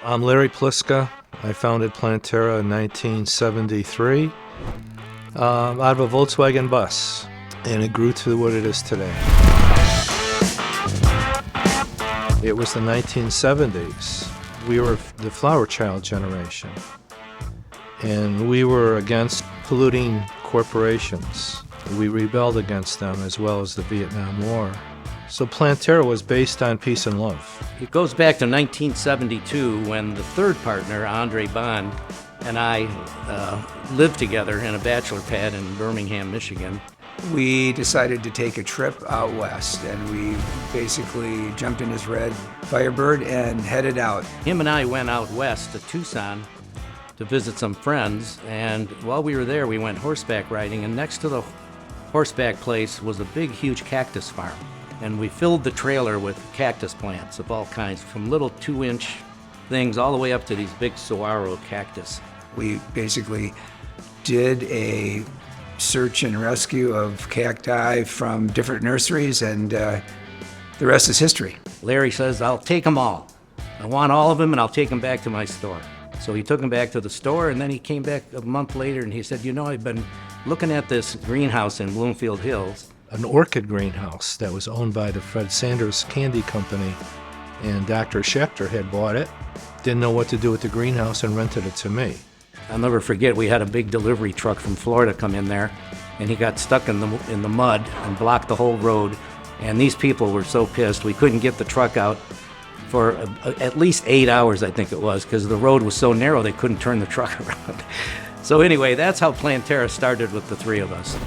I'm Larry Pliska. I founded Planterra in 1973 out of a Volkswagen bus, and it grew to what it is today. It was the 1970s. We were the flower child generation, and we were against polluting corporations. We rebelled against them as well as the Vietnam War. So Planterra was based on peace and love. It goes back to 1972 when the third partner, Andre Bond, and I lived together in a bachelor pad in Birmingham, Michigan. We decided to take a trip out west, and we basically jumped in his red Firebird and headed out. Him and I went out west to Tucson to visit some friends, and while we were there, we went horseback riding, and next to the horseback place was a big, huge cactus farm. And we filled the trailer with cactus plants of all kinds, from little 2-inch things all the way up to these big saguaro cactus. We basically did a search and rescue of cacti from different nurseries, and the rest is history. Larry says, I'll take them all. I want all of them, and I'll take them back to my store. So he took them back to the store, and then he came back a month later, and he said, you know, I've been looking at this greenhouse in Bloomfield Hills. An orchid greenhouse that was owned by the Fred Sanders Candy Company, and Dr. Schechter had bought it, didn't know what to do with the greenhouse, and rented it to me. I'll never forget, we had a big delivery truck from Florida come in there, and he got stuck in the mud and blocked the whole road. And these people were so pissed. We couldn't get the truck out for at least 8 hours, I think it was, because the road was so narrow they couldn't turn the truck around. So anyway, that's how Planterra started with the three of us.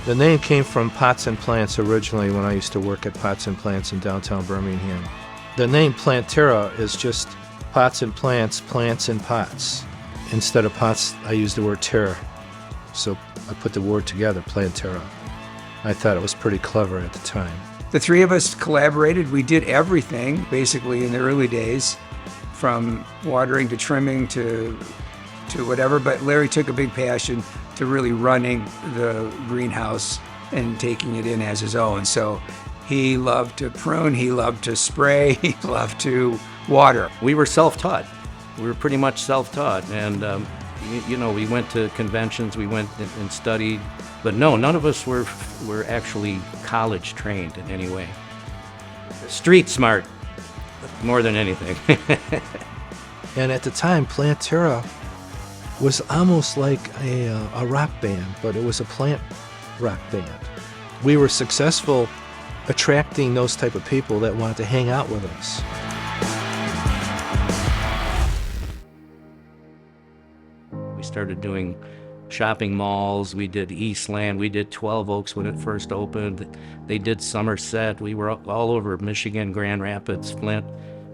The name came from Pots and Plants originally when I used to work at Pots and Plants in downtown Birmingham. The name Planterra is just pots and plants, plants and pots. Instead of pots, I used the word terra. So I put the word together, Planterra. I thought it was pretty clever at the time. The three of us collaborated. We did everything, basically, in the early days, from watering to trimming to whatever, but Larry took a big passion to really running the greenhouse and taking it in as his own. So he loved to prune, he loved to spray, he loved to water. We were self-taught. We were pretty much self-taught, and you know, we went to conventions, we went and studied, but no, none of us were actually college trained in any way. Street smart, more than anything. And at the time, Planterra was almost like a rock band, but it was a plant rock band. We were successful attracting those type of people that wanted to hang out with us. We started doing shopping malls. We did Eastland. We did 12 Oaks when it first opened. They did Somerset. We were all over Michigan, Grand Rapids, Flint,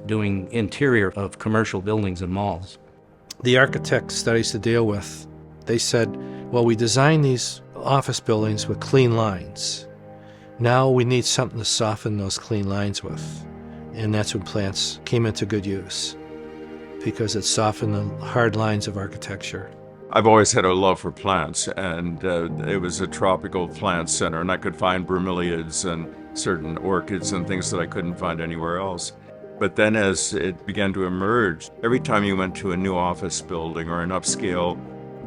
doing interior of commercial buildings and malls. The architects that I used to deal with, they said, well, we designed these office buildings with clean lines. Now we need something to soften those clean lines with. And that's when plants came into good use, because it softened the hard lines of architecture. I've always had a love for plants, and it was a tropical plant center, and I could find bromeliads and certain orchids and things that I couldn't find anywhere else. But then as it began to emerge, every time you went to a new office building or an upscale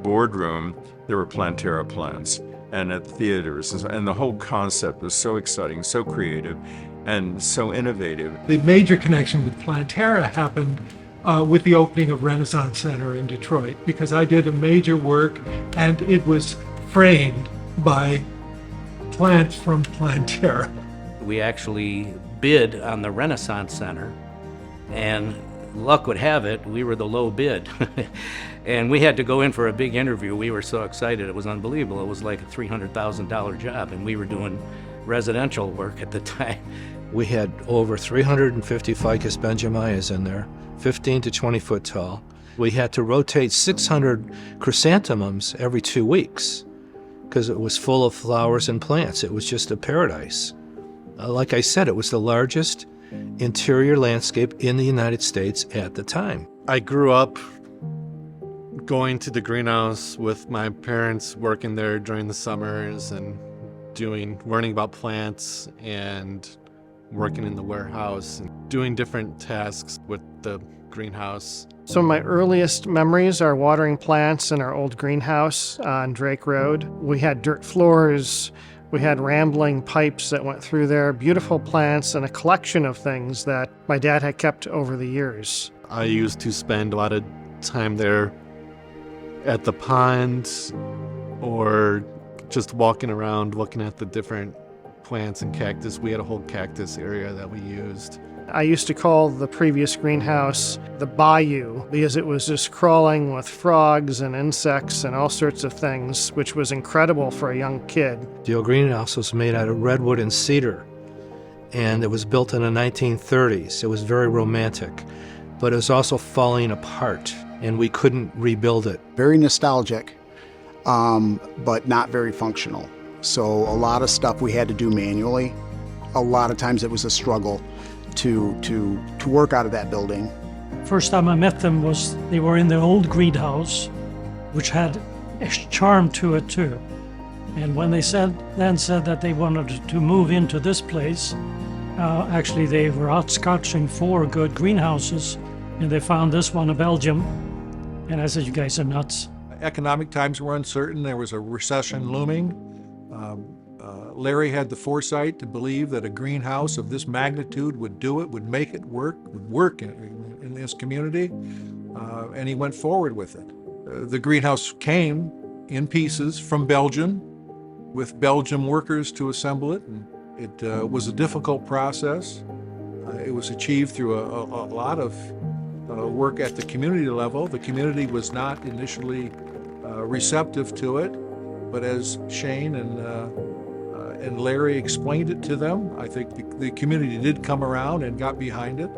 boardroom, there were Planterra plants, and at theaters, and the whole concept was so exciting, so creative, and so innovative. The major connection with Planterra happened with the opening of Renaissance Center in Detroit, because I did a major work and it was framed by plants from Planterra. We actually bid on the Renaissance Center, and luck would have it, we were the low bid. And we had to go in for a big interview. We were so excited, it was unbelievable. It was like a $300,000 job, and we were doing residential work at the time. We had over 350 Ficus benjamias in there, 15 to 20 foot tall. We had to rotate 600 chrysanthemums every 2 weeks because it was full of flowers and plants. It was just a paradise. Like I said, it was the largest interior landscape in the United States at the time. I grew up going to the greenhouse with my parents, working there during the summers and learning about plants and working in the warehouse and doing different tasks with the greenhouse. Some of my earliest memories are watering plants in our old greenhouse on Drake Road. We had dirt floors, we had rambling pipes that went through there, beautiful plants, and a collection of things that my dad had kept over the years. I used to spend a lot of time there at the pond or just walking around looking at the different plants and cactus. We had a whole cactus area that we used. I used to call the previous greenhouse the bayou because it was just crawling with frogs and insects and all sorts of things, which was incredible for a young kid. The old greenhouse was made out of redwood and cedar, and it was built in the 1930s. It was very romantic, but it was also falling apart, and we couldn't rebuild it. Very nostalgic, but not very functional. So a lot of stuff we had to do manually. A lot of times it was a struggle to work out of that building. First time I met them was they were in the old greenhouse, which had a charm to it too. And when they said that they wanted to move into this place, actually they were out scouting for good greenhouses, and they found this one in Belgium. And I said, "You guys are nuts." Economic times were uncertain. There was a recession looming. Larry had the foresight to believe that a greenhouse of this magnitude would do it, would make it work, would work in this community, and he went forward with it. The greenhouse came in pieces from Belgium with Belgian workers to assemble it, and it was a difficult process. It was achieved through a lot of work at the community level. The community was not initially receptive to it, but as Shane and Larry explained it to them, I think the community did come around and got behind it,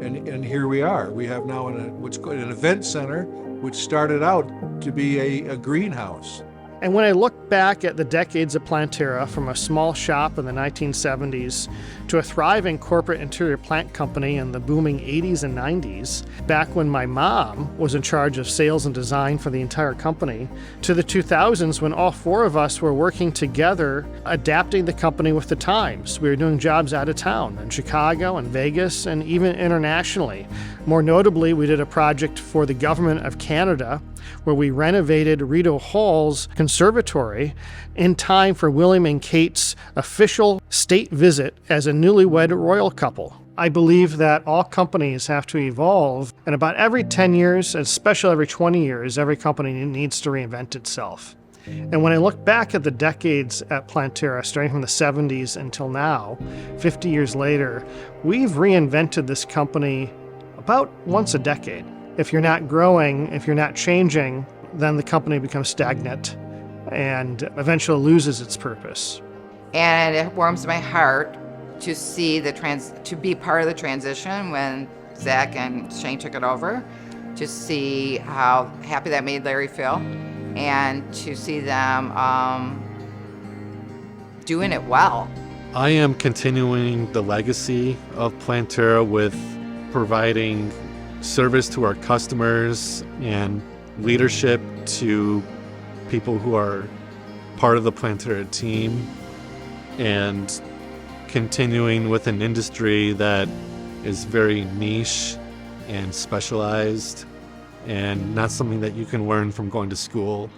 and here we are. We have now what's called an event center, which started out to be a greenhouse. And when I look back at the decades of Planterra, from a small shop in the 1970s to a thriving corporate interior plant company in the booming 80s and 90s, back when my mom was in charge of sales and design for the entire company, to the 2000s when all four of us were working together, adapting the company with the times. We were doing jobs out of town, in Chicago and Vegas, and even internationally. More notably, we did a project for the government of Canada where we renovated Rideau Hall's conservatory in time for William and Kate's official state visit as a newlywed royal couple. I believe that all companies have to evolve, and about every 10 years, especially every 20 years, every company needs to reinvent itself. And when I look back at the decades at Planterra, starting from the 70s until now, 50 years later, we've reinvented this company about once a decade. If you're not growing, if you're not changing, then the company becomes stagnant and eventually loses its purpose. And it warms my heart to see to be part of the transition when Zach and Shane took it over, to see how happy that made Larry feel, and to see them doing it well. I am continuing the legacy of Planterra with providing service to our customers and leadership to people who are part of the Planterra team, and continuing with an industry that is very niche and specialized and not something that you can learn from going to school.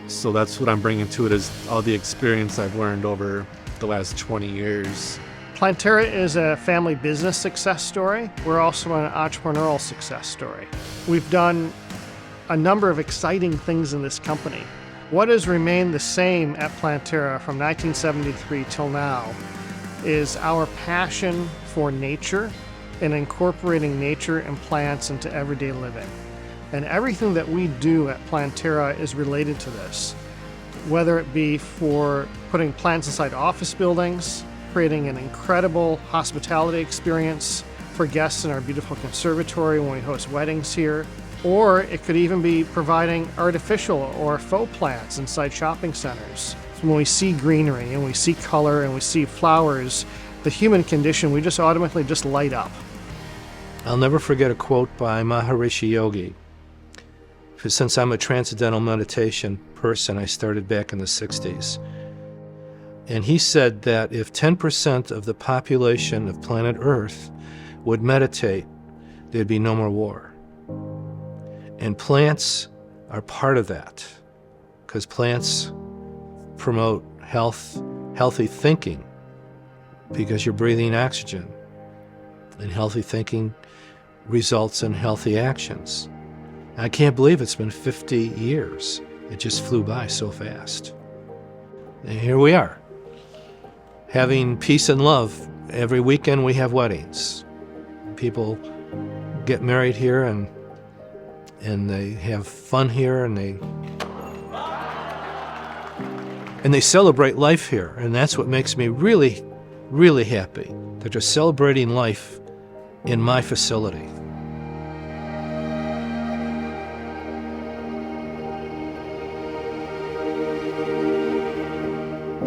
So that's what I'm bringing to it, is all the experience I've learned over the last 20 years. Planterra is a family business success story. We're also an entrepreneurial success story. We've done a number of exciting things in this company. What has remained the same at Planterra from 1973 till now is our passion for nature and incorporating nature and plants into everyday living. And everything that we do at Planterra is related to this, whether it be for putting plants inside office buildings, creating an incredible hospitality experience for guests in our beautiful conservatory when we host weddings here, or it could even be providing artificial or faux plants inside shopping centers. When we see greenery and we see color and we see flowers, the human condition, we just automatically just light up. I'll never forget a quote by Maharishi Yogi. Since I'm a transcendental meditation person, I started back in the 60s. And he said that if 10% of the population of planet Earth would meditate, there'd be no more war. And plants are part of that, because plants promote healthy thinking, because you're breathing oxygen. And healthy thinking results in healthy actions. I can't believe it's been 50 years. It just flew by so fast. And here we are, having peace and love. Every weekend we have weddings. People get married here and they have fun here, and they celebrate life here. And that's what makes me really, really happy, that they're celebrating life in my facility.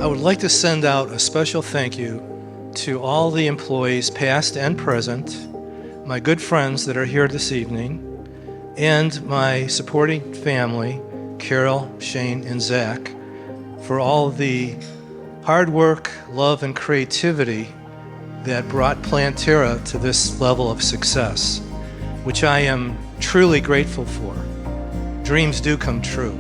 I would like to send out a special thank you to all the employees, past and present, my good friends that are here this evening, and my supporting family, Carol, Shane, and Zach, for all the hard work, love, and creativity that brought Planterra to this level of success, which I am truly grateful for. Dreams do come true.